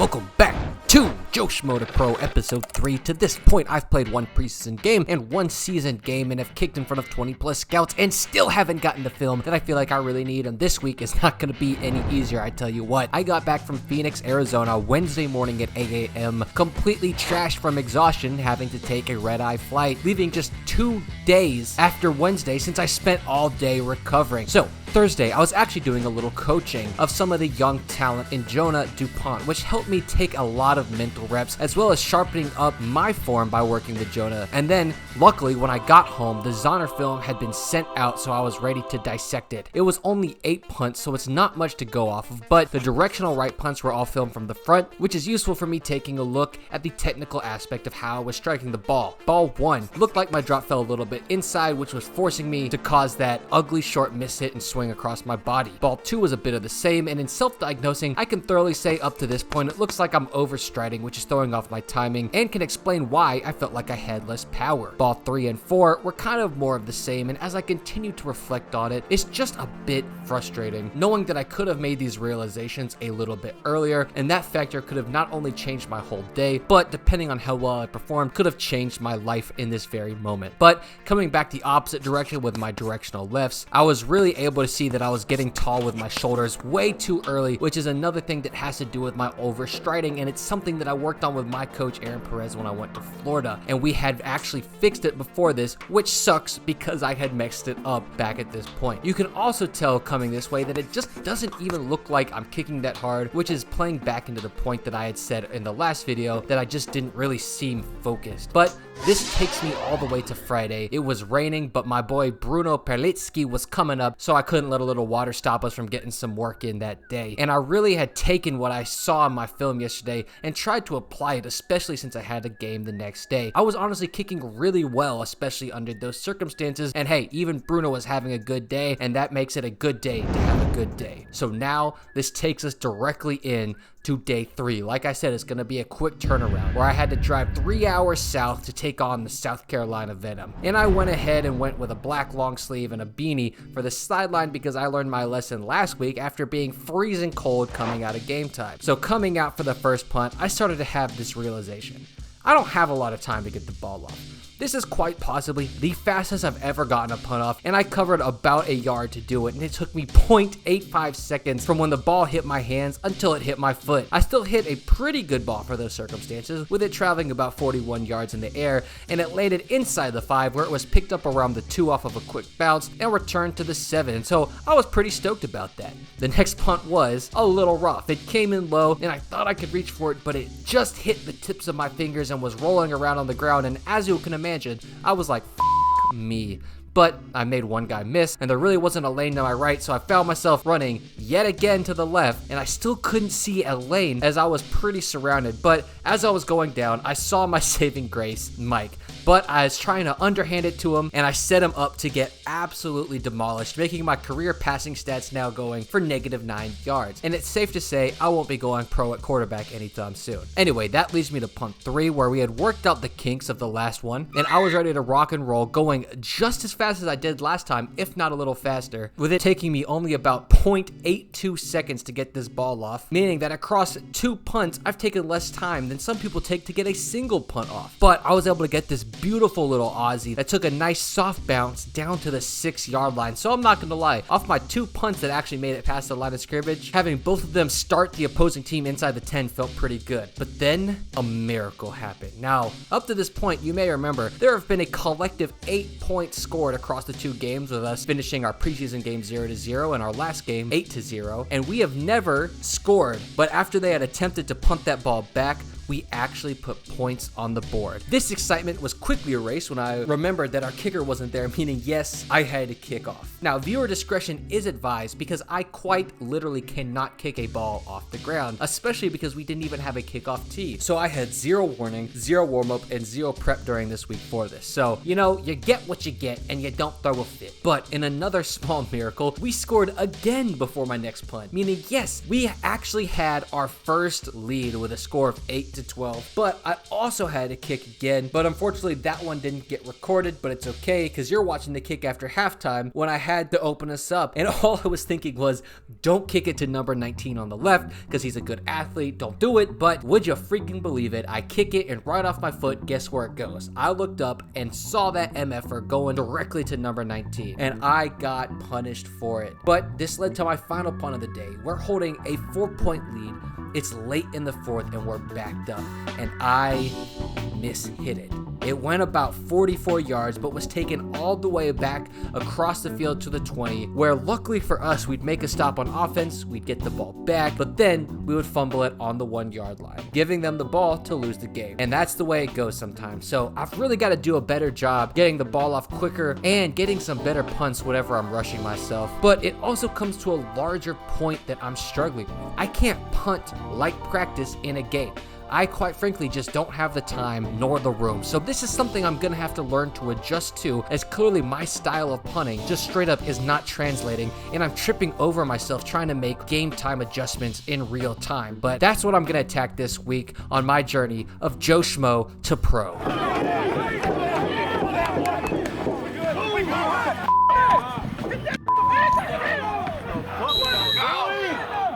Welcome back to Joe Schmo Pro episode 3. To this point, I've played one preseason game and one season game and have kicked in front of 20 plus scouts and still haven't gotten the film that I feel like I really need, and this week is not going to be any easier, I tell you what. I got back from Phoenix, Arizona Wednesday morning at 8 a.m. completely trashed from exhaustion, having to take a red-eye flight, leaving just 2 days after Wednesday since I spent all day recovering. So Thursday, I was actually doing a little coaching of some of the young talent in Jonah DuPont, which helped me take a lot of mental reps, as well as sharpening up my form by working with Jonah. And then, luckily, when I got home, the Zonner film had been sent out, so I was ready to dissect it. It was only 8 punts, so it's not much to go off of, but the directional right punts were all filmed from the front, which is useful for me taking a look at the technical aspect of how I was striking the ball. Ball 1 looked like my drop fell a little bit inside, which was forcing me to cause that ugly short miss hit and swing across my body. Ball 2 was a bit of the same, and in self-diagnosing, I can thoroughly say up to this point it looks like I'm overstriding, which is throwing off my timing, and can explain why I felt like I had less power. Ball 3 and 4 were kind of more of the same, and as I continue to reflect on it, it's just a bit frustrating, knowing that I could have made these realizations a little bit earlier, and that factor could have not only changed my whole day, but depending on how well I performed, could have changed my life in this very moment. But coming back the opposite direction with my directional lifts, I was really able to see that I was getting tall with my shoulders way too early, which is another thing that has to do with my overstriding, and it's something that I worked on with my coach Aaron Perez when I went to Florida, and we had actually fixed it before this, which sucks because I had messed it up back at this point. You can also tell coming this way that it just doesn't even look like I'm kicking that hard, which is playing back into the point that I had said in the last video that I just didn't really seem focused. But this takes me all the way to Friday. It was raining, but my boy Bruno Perlitsky was coming up, so I couldn't let a little water stop us from getting some work in that day. And I really had taken what I saw in my film yesterday and tried to apply it, especially since I had a game the next day. I was honestly kicking really well, especially under those circumstances, and hey, even Bruno was having a good day, and that makes it a good day to have a good day. So now this takes us directly in to day 3. Like I said, it's going to be a quick turnaround where I had to drive 3 hours south to take on the South Carolina Venom. And I went ahead and went with a black long sleeve and a beanie for the sideline because I learned my lesson last week after being freezing cold coming out of game time. So coming out for the first punt, I started to have this realization. I don't have a lot of time to get the ball off. This is quite possibly the fastest I've ever gotten a punt off, and I covered about a yard to do it, and it took me 0.85 seconds from when the ball hit my hands until it hit my foot. I still hit a pretty good ball for those circumstances, with it traveling about 41 yards in the air, and it landed inside the 5 where it was picked up around the 2 off of a quick bounce and returned to the 7, so I was pretty stoked about that. The next punt was a little rough. It came in low, and I thought I could reach for it, but it just hit the tips of my fingers and was rolling around on the ground, and as you can imagine, I was like, F me. But I made one guy miss, and there really wasn't a lane to my right, so I found myself running yet again to the left, and I still couldn't see a lane as I was pretty surrounded. But as I was going down, I saw my saving grace, Mike. But I was trying to underhand it to him, and I set him up to get absolutely demolished, making my career passing stats now going for -9 yards. And it's safe to say I won't be going pro at quarterback anytime soon. Anyway, that leads me to punt 3, where we had worked out the kinks of the last one, and I was ready to rock and roll, going just as fast as I did last time, if not a little faster, with it taking me only about 0.82 seconds to get this ball off, meaning that across 2 punts, I've taken less time than some people take to get a single punt off. But I was able to get this beautiful little Aussie that took a nice soft bounce down to the 6-yard line. So I'm not going to lie, off my 2 punts that actually made it past the line of scrimmage, having both of them start the opposing team inside the 10 felt pretty good. But then a miracle happened. Now, up to this point, you may remember, there have been a collective 8 points scored across the 2 games, with us finishing our preseason game 0-0 and our last game 8-0, and we have never scored. But after they had attempted to punt that ball back, we actually put points on the board. This excitement was quickly erased when I remembered that our kicker wasn't there, meaning yes, I had to kick off. Now, viewer discretion is advised because I quite literally cannot kick a ball off the ground, especially because we didn't even have a kickoff tee. So I had 0 warning, 0 warm-up, and 0 prep during this week for this. So, you know, you get what you get and you don't throw a fit. But in another small miracle, we scored again before my next punt, meaning yes, we actually had our first lead with a score of 8 to 12, but I also had to kick again, but unfortunately that one didn't get recorded, but it's okay because you're watching the kick after halftime when I had to open us up, and all I was thinking was, don't kick it to number 19 on the left because he's a good athlete, don't do it. But would you freaking believe it, I kick it and right off my foot, guess where it goes? I looked up and saw that MFer going directly to number 19, and I got punished for it. But this led to my final punt of the day. We're holding a 4-point lead. It's late in the fourth and we're backed up, and I mishit it. It went about 44 yards, but was taken all the way back across the field to the 20, where luckily for us, we'd make a stop on offense, we'd get the ball back, but then we would fumble it on the 1-yard line, giving them the ball to lose the game. And that's the way it goes sometimes. So I've really got to do a better job getting the ball off quicker and getting some better punts whenever I'm rushing myself. But it also comes to a larger point that I'm struggling with. I can't punt like practice in a game. I quite frankly just don't have the time nor the room. So this is something I'm gonna have to learn to adjust to, as clearly my style of punting just straight up is not translating, and I'm tripping over myself trying to make game time adjustments in real time. But that's what I'm gonna attack this week on my journey of Joe Schmo to pro.